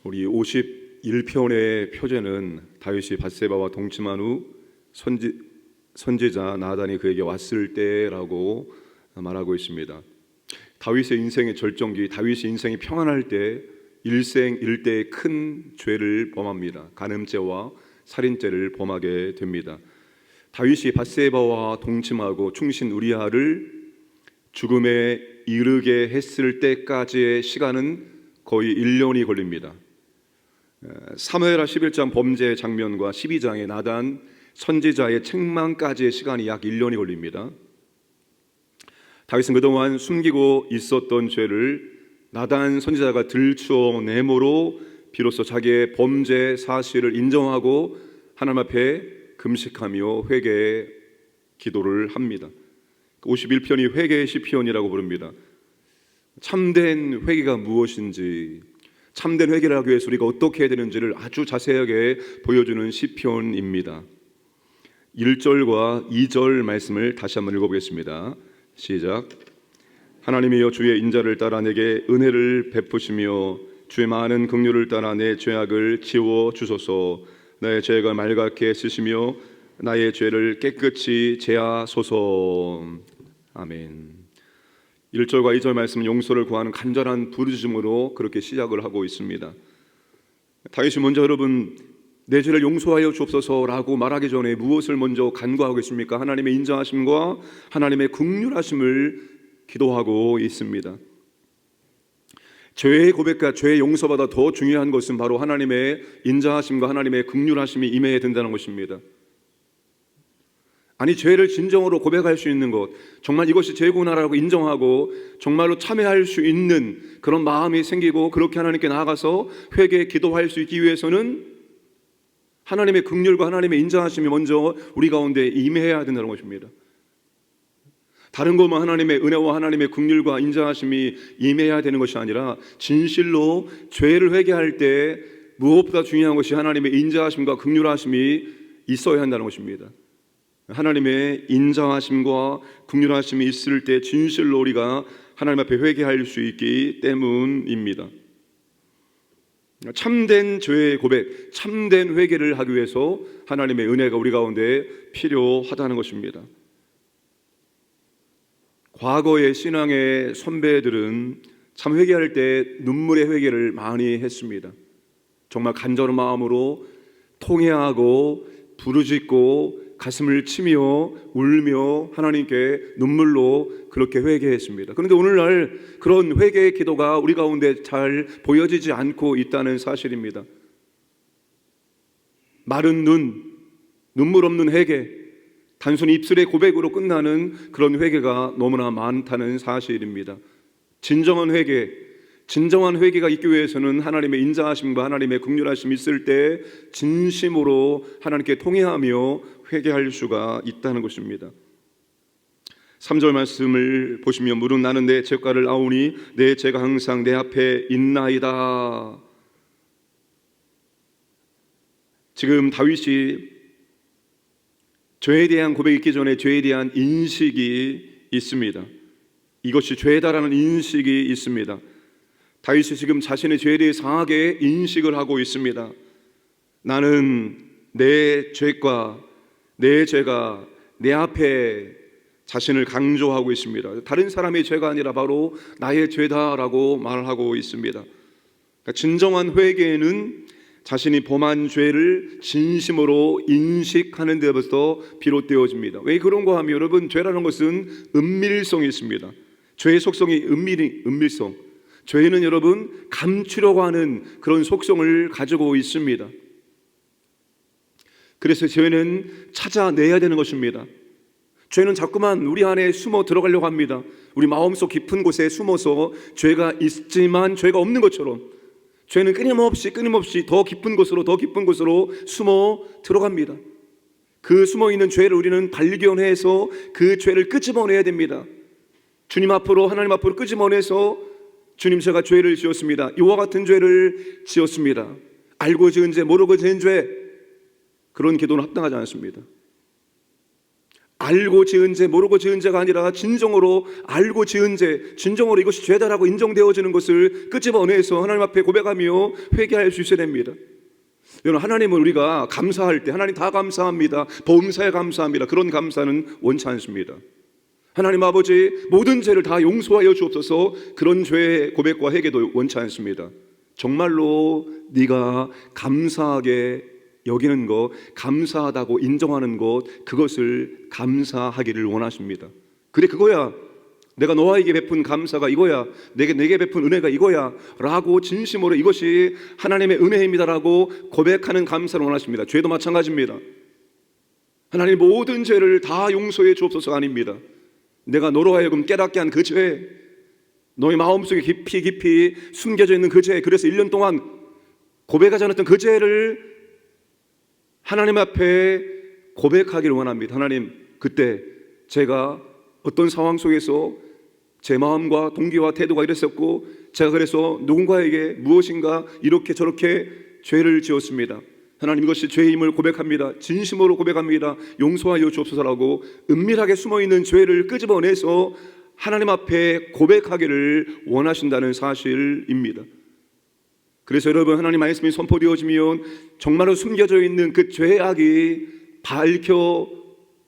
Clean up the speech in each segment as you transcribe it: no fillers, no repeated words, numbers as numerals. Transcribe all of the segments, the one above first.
우리 51편의 표제는 다윗이 밧세바와 동침한 후 선지자 나단이 그에게 왔을 때라고 말하고 있습니다. 다윗의 인생의 절정기, 다윗의 인생이 평안할 때 일생일대의 큰 죄를 범합니다. 간음죄와 살인죄를 범하게 됩니다. 다윗이 밧세바와 동침하고 충신 우리아를 죽음에 이르게 했을 때까지의 시간은 거의 1년이 걸립니다. 사무엘하 11장 범죄 장면과 12장의 나단 선지자의 책망까지의 시간이 약 1년이 걸립니다. 다윗은 그동안 숨기고 있었던 죄를 나단 선지자가 들추어내므로 비로소 자기의 범죄 사실을 인정하고 하나님 앞에 금식하며 회개 기도를 합니다. 51편이 회개의 시편이라고 부릅니다. 참된 회개가 무엇인지, 참된 회개를 하기 위해서 우리가 어떻게 해야 되는지를 아주 자세하게 보여주는 시편입니다. 1절과 2절 말씀을 다시 한번 읽어보겠습니다. 시작. 하나님이여 주의 인자를 따라 내게 은혜를 베푸시며 주의 많은 긍휼을 따라 내 죄악을 지워 주소서. 나의 죄가 말갛게 쓰시며 나의 죄를 깨끗이 제하소서. 아멘. 1절과 2절 말씀은 용서를 구하는 간절한 부르짖음으로 그렇게 시작을 하고 있습니다. 다윗이 먼저 여러분 내 죄를 용서하여 주옵소서라고 말하기 전에 무엇을 먼저 간구하고 있습니까? 하나님의 인자하심과 하나님의 긍휼하심을 기도하고 있습니다. 죄의 고백과 죄의 용서보다 더 중요한 것은 바로 하나님의 인자하심과 하나님의 긍휼하심이 임해야 된다는 것입니다. 아니, 죄를 진정으로 고백할 수 있는 것, 정말 이것이 죄구나라고 인정하고 정말로 참회할 수 있는 그런 마음이 생기고 그렇게 하나님께 나아가서 회개 기도할 수 있기 위해서는 하나님의 긍휼과 하나님의 인자하심이 먼저 우리 가운데 임해야 된다는 것입니다. 다른 것만 하나님의 은혜와 하나님의 긍휼과 인자하심이 임해야 되는 것이 아니라 진실로 죄를 회개할 때 무엇보다 중요한 것이 하나님의 인자하심과 긍휼하심이 있어야 한다는 것입니다. 하나님의 인자하심과 긍휼하심이 있을 때 진실로 우리가 하나님 앞에 회개할 수 있기 때문입니다. 참된 죄의 고백, 참된 회개를 하기 위해서 하나님의 은혜가 우리 가운데 필요하다는 것입니다. 과거의 신앙의 선배들은 참 회개할 때 눈물의 회개를 많이 했습니다. 정말 간절한 마음으로 통회하고 부르짖고 가슴을 치며 울며 하나님께 눈물로 그렇게 회개했습니다. 그런데 오늘날 그런 회개의 기도가 우리 가운데 잘 보여지지 않고 있다는 사실입니다. 마른 눈, 눈물 없는 회개, 단순히 입술의 고백으로 끝나는 그런 회개가 너무나 많다는 사실입니다. 진정한 회개가 있기 위해서는 하나님의 인자하심과 하나님의 긍휼하심이 있을 때 진심으로 하나님께 통회하며 회개할 수가 있다는 것입니다. 3절 말씀을 보시면 무릇 나는 내 죄가를 아오니 내 죄가 항상 내 앞에 있나이다. 지금 다윗이 죄에 대한 고백이 있기 전에 죄에 대한 인식이 있습니다. 이것이 죄다라는 인식이 있습니다. 다윗이 지금 자신의 죄에 대해 상하게 인식을 하고 있습니다. 나는 내 죄가 내 앞에 자신을 강조하고 있습니다. 다른 사람의 죄가 아니라 바로 나의 죄다라고 말하고 있습니다. 그러니까 진정한 회개는 자신이 범한 죄를 진심으로 인식하는 데부터 비롯되어집니다. 왜 그런가 하면 여러분, 죄라는 것은 은밀성이 있습니다. 죄의 속성이 은밀성. 죄는 여러분 감추려고 하는 그런 속성을 가지고 있습니다. 그래서 죄는 찾아내야 되는 것입니다. 죄는 자꾸만 우리 안에 숨어 들어가려고 합니다. 우리 마음속 깊은 곳에 숨어서 죄가 있지만 죄가 없는 것처럼 죄는 끊임없이 더 깊은 곳으로 숨어 들어갑니다. 그 숨어있는 죄를 우리는 발견해서 그 죄를 끄집어내야 됩니다. 주님 앞으로, 하나님 앞으로 끄집어내서 주님, 제가 죄를 지었습니다. 이와 같은 죄를 지었습니다. 알고 지은 죄, 모르고 지은 죄, 그런 기도는 합당하지 않습니다. 알고 지은 죄, 모르고 지은 죄가 아니라 진정으로 알고 지은 죄, 진정으로 이것이 죄다라고 인정되어지는 것을 끄집어내서 하나님 앞에 고백하며 회개할 수 있어야 됩니다. 여러분, 하나님은 우리가 감사할 때 하나님 다 감사합니다, 범사에 감사합니다, 그런 감사는 원치 않습니다. 하나님 아버지, 모든 죄를 다 용서하여 주옵소서, 그런 죄의 고백과 회개도 원치 않습니다. 정말로 네가 감사하게 여기는 것, 감사하다고 인정하는 것, 그것을 감사하기를 원하십니다. 그래, 그거야. 내가 너에게 베푼 감사가 이거야, 내게 베푼 은혜가 이거야 라고 진심으로 이것이 하나님의 은혜입니다 라고 고백하는 감사를 원하십니다. 죄도 마찬가지입니다. 하나님, 모든 죄를 다 용서해 주옵소서가 아닙니다. 내가 너로 하여금 깨닫게 한 그 죄, 너의 마음속에 깊이 숨겨져 있는 그 죄, 그래서 1년 동안 고백하지 않았던 그 죄를 하나님 앞에 고백하기를 원합니다. 하나님, 그때 제가 어떤 상황 속에서 제 마음과 동기와 태도가 이랬었고, 제가 그래서 누군가에게 무엇인가 이렇게 저렇게 죄를 지었습니다. 하나님, 이것이 죄임을 고백합니다. 진심으로 고백합니다. 용서하여 주옵소서라고 은밀하게 숨어있는 죄를 끄집어내서 하나님 앞에 고백하기를 원하신다는 사실입니다. 그래서 여러분, 하나님 말씀이 선포되어지면 정말로 숨겨져 있는 그 죄악이 밝혀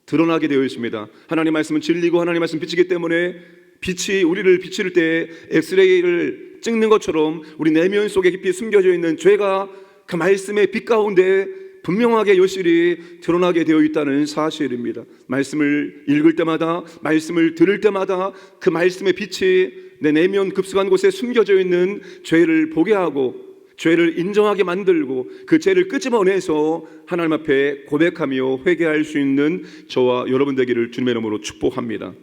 드러나게 되어 있습니다. 하나님 말씀은 진리고 하나님 말씀 빛이기 때문에 빛이 우리를 비칠 때 엑스레이를 찍는 것처럼 우리 내면 속에 깊이 숨겨져 있는 죄가 그 말씀의 빛 가운데 분명하게 여실히 드러나게 되어 있다는 사실입니다. 말씀을 읽을 때마다, 말씀을 들을 때마다 그 말씀의 빛이 내 내면 급속한 곳에 숨겨져 있는 죄를 보게 하고 죄를 인정하게 만들고 그 죄를 끄집어내서 하나님 앞에 고백하며 회개할 수 있는 저와 여러분 되기를 주님의 이름으로 축복합니다.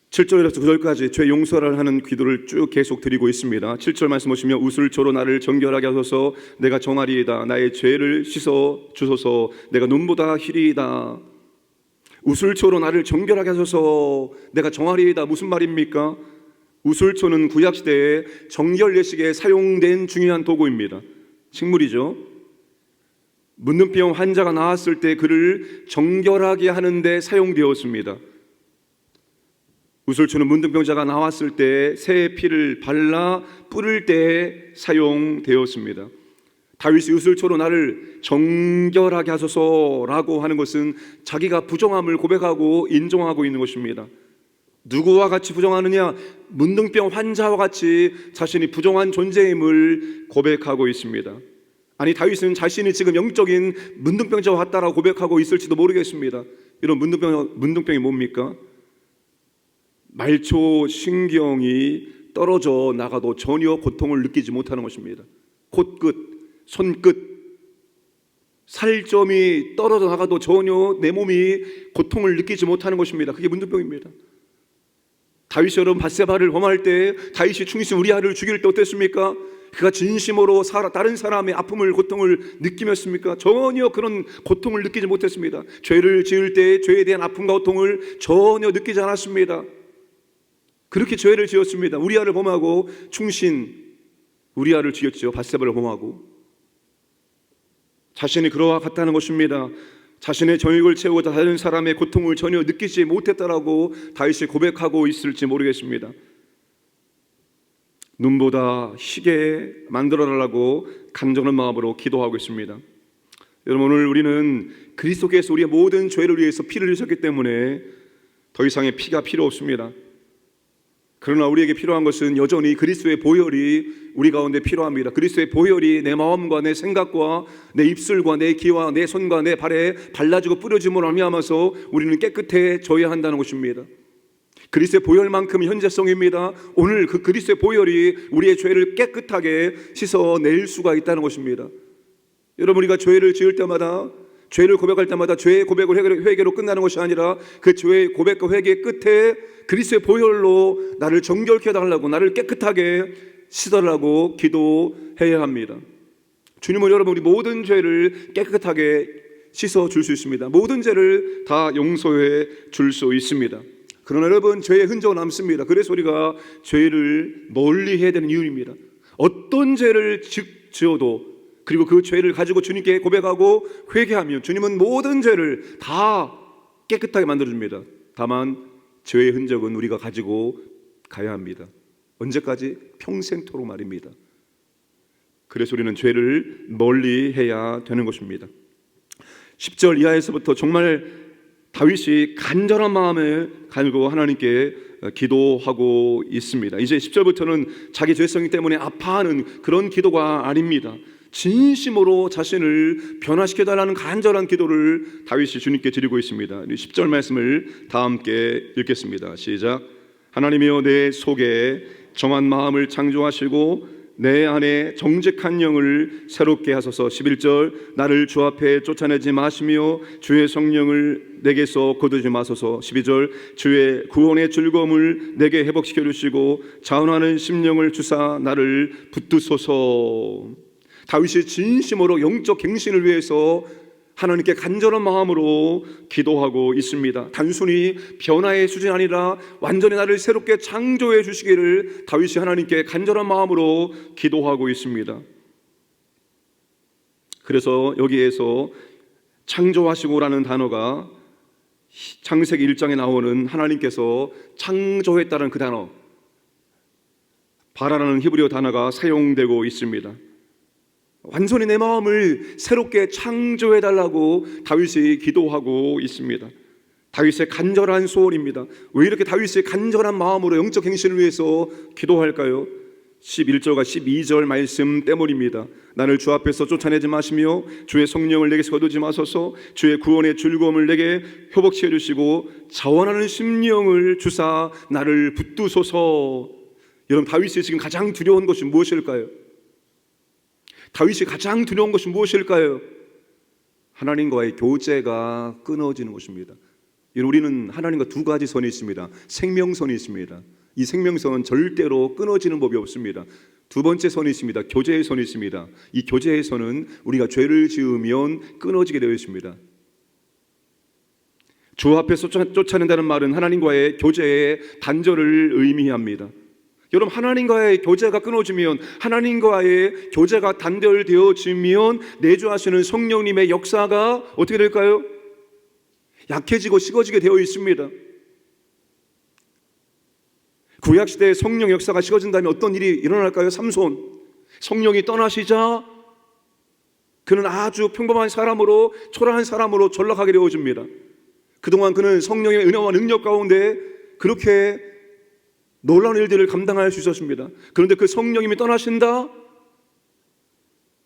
7절에서 9절까지 죄 용서를 하는 기도를 쭉 계속 드리고 있습니다. 7절 말씀 보시면 우슬초로 나를 정결하게 하소서, 내가 정하리이다. 나의 죄를 씻어 주소서, 내가 눈보다 희리이다. 우슬초로 나를 정결하게 하소서, 내가 정하리이다. 무슨 말입니까? 우슬초는 구약시대에 정결 예식에 사용된 중요한 도구입니다. 식물이죠. 문둥병 환자가 나왔을 때 그를 정결하게 하는 데 사용되었습니다. 우슬초는 문둥병자가 나왔을 때 새의 피를 발라 뿌릴 때 사용되었습니다. 다윗이 우슬초로 나를 정결하게 하소서라고 하는 것은 자기가 부정함을 고백하고 인정하고 있는 것입니다. 누구와 같이 부정하느냐? 문둥병 환자와 같이 자신이 부정한 존재임을 고백하고 있습니다. 아니, 다윗은 자신이 지금 영적인 문둥병자와 같다라고 고백하고 있을지도 모르겠습니다. 이런 문둥병이 뭡니까? 말초 신경이 떨어져 나가도 전혀 고통을 느끼지 못하는 것입니다. 콧끝, 손끝, 살점이 떨어져 나가도 전혀 내 몸이 고통을 느끼지 못하는 것입니다. 그게 문둥병입니다. 다윗이 여러분 밧세바를 범할 때, 다윗이 충신 우리아를 죽일 때 어땠습니까? 그가 진심으로 다른 사람의 아픔을, 고통을 느끼었습니까? 전혀 그런 고통을 느끼지 못했습니다. 죄를 지을 때 죄에 대한 아픔과 고통을 전혀 느끼지 않았습니다. 그렇게 죄를 지었습니다. 우리아를 범하고 충신 우리아를 죽였죠. 밧세바를 범하고. 자신이 그러와 같다는 것입니다. 자신의 정욕을 채우고자 다른 사람의 고통을 전혀 느끼지 못했다라고 다윗이 고백하고 있을지 모르겠습니다. 눈보다 희게 만들어달라고 간절한 마음으로 기도하고 있습니다. 여러분, 오늘 우리는 그리스도께서 우리의 모든 죄를 위해서 피를 흘리셨기 때문에 더 이상의 피가 필요 없습니다. 그러나 우리에게 필요한 것은 여전히 그리스도의 보혈이 우리 가운데 필요합니다. 그리스도의 보혈이 내 마음과 내 생각과 내 입술과 내 귀와 내 손과 내 발에 발라지고 뿌려짐으로 말미암아서 우리는 깨끗해져야 한다는 것입니다. 그리스도의 보혈만큼 현재성입니다. 오늘 그 그리스도의 보혈이 우리의 죄를 깨끗하게 씻어낼 수가 있다는 것입니다. 여러분, 우리가 죄를 지을 때마다, 죄를 고백할 때마다 죄의 고백을 회개로 끝나는 것이 아니라 그 죄의 고백과 회개의 끝에 그리스도의 보혈로 나를 정결케 해달라고, 나를 깨끗하게 씻어달라고 기도해야 합니다. 주님은 여러분 우리 모든 죄를 깨끗하게 씻어줄 수 있습니다. 모든 죄를 다 용서해 줄 수 있습니다. 그러나 여러분, 죄의 흔적은 남습니다. 그래서 우리가 죄를 멀리 해야 되는 이유입니다. 어떤 죄를 지어도, 그리고 그 죄를 가지고 주님께 고백하고 회개하면 주님은 모든 죄를 다 깨끗하게 만들어줍니다. 다만 죄의 흔적은 우리가 가지고 가야 합니다. 언제까지? 평생토록 말입니다. 그래서 우리는 죄를 멀리 해야 되는 것입니다. 10절 이하에서부터 정말 다윗이 간절한 마음을 가지고 하나님께 기도하고 있습니다. 이제 10절부터는 자기 죄성 때문에 아파하는 그런 기도가 아닙니다. 진심으로 자신을 변화시켜달라는 간절한 기도를 다윗이 주님께 드리고 있습니다. 10절 말씀을 다 함께 읽겠습니다. 시작. 하나님이여 내 속에 정한 마음을 창조하시고 내 안에 정직한 영을 새롭게 하소서. 11절 나를 주 앞에 쫓아내지 마시며 주의 성령을 내게서 거두지 마소서. 12절 주의 구원의 즐거움을 내게 회복시켜 주시고 자원하는 심령을 주사 나를 붙드소서. 다윗이 진심으로 영적 갱신을 위해서 하나님께 간절한 마음으로 기도하고 있습니다. 단순히 변화의 수준이 아니라 완전히 나를 새롭게 창조해 주시기를 다윗이 하나님께 간절한 마음으로 기도하고 있습니다. 그래서 여기에서 창조하시고라는 단어가 창세기 1장에 나오는 하나님께서 창조했다는 그 단어, 바라라는 히브리어 단어가 사용되고 있습니다. 완전히 내 마음을 새롭게 창조해달라고 다윗이 기도하고 있습니다. 다윗의 간절한 소원입니다. 왜 이렇게 다윗이 간절한 마음으로 영적 행실을 위해서 기도할까요? 11절과 12절 말씀 때문입니다. 나를 주 앞에서 쫓아내지 마시며 주의 성령을 내게서 거두지 마소서. 주의 구원의 즐거움을 내게 회복시켜 주시고 자원하는 심령을 주사 나를 붙드소서. 여러분, 다윗이 지금 가장 두려운 것이 무엇일까요? 다윗이 가장 두려운 것이 무엇일까요? 하나님과의 교제가 끊어지는 것입니다. 우리는 하나님과 두 가지 선이 있습니다. 생명선이 있습니다. 이 생명선은 절대로 끊어지는 법이 없습니다. 두 번째 선이 있습니다. 교제의 선이 있습니다. 이 교제의 선은 우리가 죄를 지으면 끊어지게 되어 있습니다. 주 앞에서 쫓아낸다는 말은 하나님과의 교제의 단절을 의미합니다. 여러분, 하나님과의 교제가 끊어지면, 하나님과의 교제가 단절되어지면 내주하시는 성령님의 역사가 어떻게 될까요? 약해지고 식어지게 되어 있습니다. 구약시대에 성령 역사가 식어진다면 어떤 일이 일어날까요? 삼손, 성령이 떠나시자 그는 아주 평범한 사람으로, 초라한 사람으로 전락하게 되어집니다. 그동안 그는 성령의 은혜와 능력 가운데 그렇게 놀라운 일들을 감당할 수 있었습니다. 그런데 그 성령님이 떠나신다?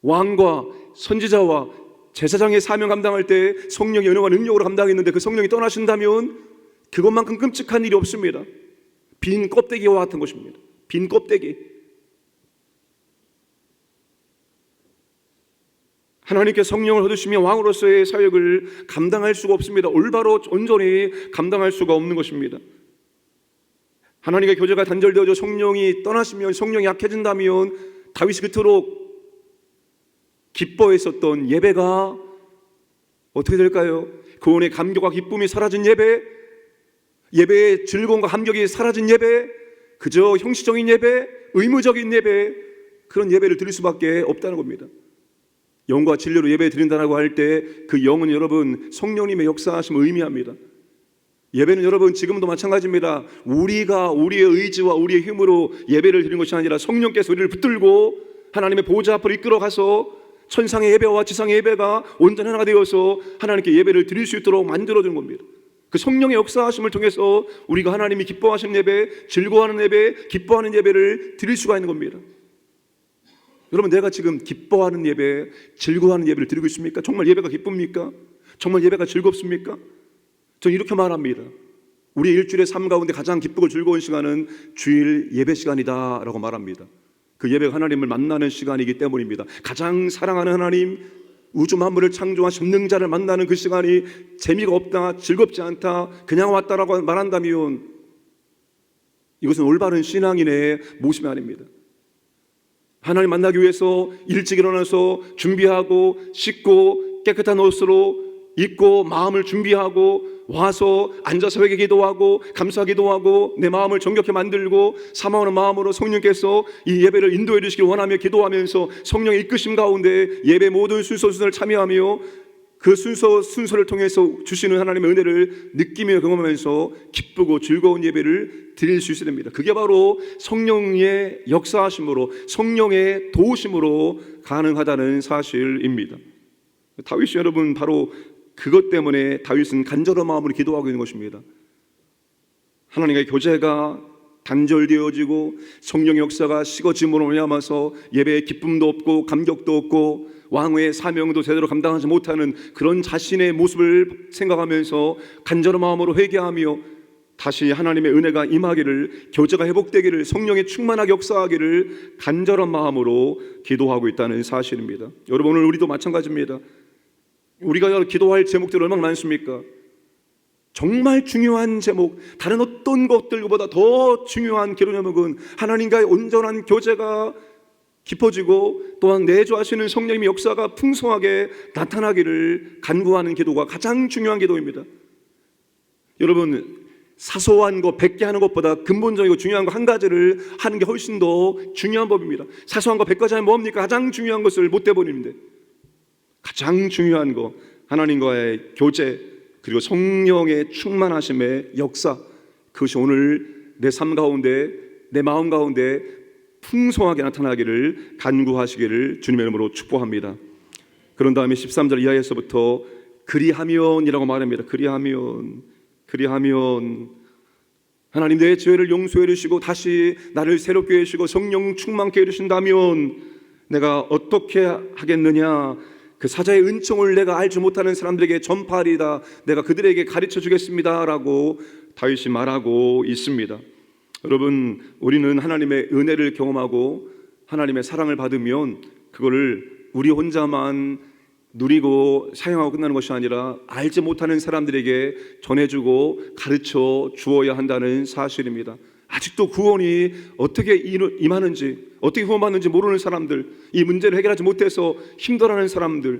왕과 선지자와 제사장의 사명 감당할 때 성령의 은혜와 능력으로 감당했는데 그 성령이 떠나신다면 그것만큼 끔찍한 일이 없습니다. 빈 껍데기와 같은 것입니다. 빈 껍데기. 하나님께 성령을 얻으시면 왕으로서의 사역을 감당할 수가 없습니다. 올바로 온전히 감당할 수가 없는 것입니다. 하나님과 교제가 단절되어져 성령이 떠나시면, 성령이 약해진다면 다윗이 그토록 기뻐했었던 예배가 어떻게 될까요? 구원의 감격과 기쁨이 사라진 예배, 예배의 즐거움과 감격이 사라진 예배, 그저 형식적인 예배, 의무적인 예배, 그런 예배를 드릴 수밖에 없다는 겁니다. 영과 진리로 예배 드린다고 할 때 그 영은 여러분 성령님의 역사하심을 의미합니다. 예배는 여러분 지금도 마찬가지입니다. 우리가 우리의 의지와 우리의 힘으로 예배를 드리는 것이 아니라 성령께서 우리를 붙들고 하나님의 보좌 앞으로 이끌어가서 천상의 예배와 지상의 예배가 온전히 하나가 되어서 하나님께 예배를 드릴 수 있도록 만들어주는 겁니다. 그 성령의 역사하심을 통해서 우리가 하나님이 기뻐하시는 예배, 즐거워하는 예배, 기뻐하는 예배를 드릴 수가 있는 겁니다. 여러분, 내가 지금 기뻐하는 예배, 즐거워하는 예배를 드리고 있습니까? 정말 예배가 기쁩니까? 정말 예배가 즐겁습니까? 저는 이렇게 말합니다. 우리 일주일의 삶 가운데 가장 기쁘고 즐거운 시간은 주일 예배 시간이다라고 말합니다. 그 예배가 하나님을 만나는 시간이기 때문입니다. 가장 사랑하는 하나님, 우주 만물을 창조하신 전능자를 만나는 그 시간이 재미가 없다, 즐겁지 않다, 그냥 왔다라고 말한다면 이것은 올바른 신앙인의 모습이 아닙니다. 하나님 만나기 위해서 일찍 일어나서 준비하고 씻고 깨끗한 옷으로 입고 마음을 준비하고 와서 앉아서 회개 기도하고 감사 기도하고 내 마음을 정결케 만들고 사모하는 마음으로 성령께서 이 예배를 인도해 주시길 원하며 기도하면서 성령의 이끄심 가운데 예배 모든 순서 순서를 참여하며 그 순서를 통해서 주시는 하나님의 은혜를 느끼며 경험하면서 기쁘고 즐거운 예배를 드릴 수 있어야 됩니다. 그게 바로 성령의 역사하심으로, 성령의 도우심으로 가능하다는 사실입니다. 다윗이 여러분 바로 그것 때문에 다윗은 간절한 마음으로 기도하고 있는 것입니다. 하나님과의 교제가 단절되어지고 성령의 역사가 식어짐으로 말미암아서 예배에 기쁨도 없고 감격도 없고 왕의 사명도 제대로 감당하지 못하는 그런 자신의 모습을 생각하면서 간절한 마음으로 회개하며 다시 하나님의 은혜가 임하기를, 교제가 회복되기를, 성령의 충만하게 역사하기를 간절한 마음으로 기도하고 있다는 사실입니다. 여러분, 오늘 우리도 마찬가지입니다. 우리가 기도할 제목들이 얼마나 많습니까? 정말 중요한 제목, 다른 어떤 것들보다 더 중요한 기도 제목은 하나님과의 온전한 교제가 깊어지고 또한 내주하시는 성령님의 역사가 풍성하게 나타나기를 간구하는 기도가 가장 중요한 기도입니다. 여러분, 사소한 거 100개 하는 것보다 근본적이고 중요한 거 한 가지를 하는 게 훨씬 더 중요한 법입니다. 사소한 거 100가지 하면 뭡니까? 가장 중요한 것을 못 해버리는데, 가장 중요한 거 하나님과의 교제, 그리고 성령의 충만하심의 역사, 그것이 오늘 내 삶 가운데, 내 마음 가운데 풍성하게 나타나기를 간구하시기를 주님의 이름으로 축복합니다. 그런 다음에 13절 이하에서부터 그리하면이라고 말합니다. 그리하면 하나님 내 죄를 용서해 주시고 다시 나를 새롭게 해주시고 성령 충만케 해주신다면 내가 어떻게 하겠느냐? 그 사자의 은총을 내가 알지 못하는 사람들에게 전파하리다. 내가 그들에게 가르쳐 주겠습니다 라고 다윗이 말하고 있습니다. 여러분, 우리는 하나님의 은혜를 경험하고 하나님의 사랑을 받으면 그거를 우리 혼자만 누리고 사용하고 끝나는 것이 아니라 알지 못하는 사람들에게 전해주고 가르쳐 주어야 한다는 사실입니다. 아직도 구원이 어떻게 임하는지, 어떻게 구원받는지 모르는 사람들, 이 문제를 해결하지 못해서 힘들어하는 사람들,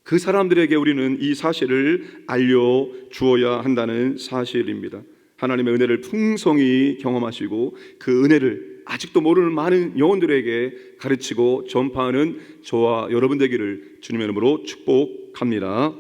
그 사람들에게 우리는 이 사실을 알려주어야 한다는 사실입니다. 하나님의 은혜를 풍성히 경험하시고 그 은혜를 아직도 모르는 많은 영혼들에게 가르치고 전파하는 저와 여러분 되기를 주님의 이름으로 축복합니다.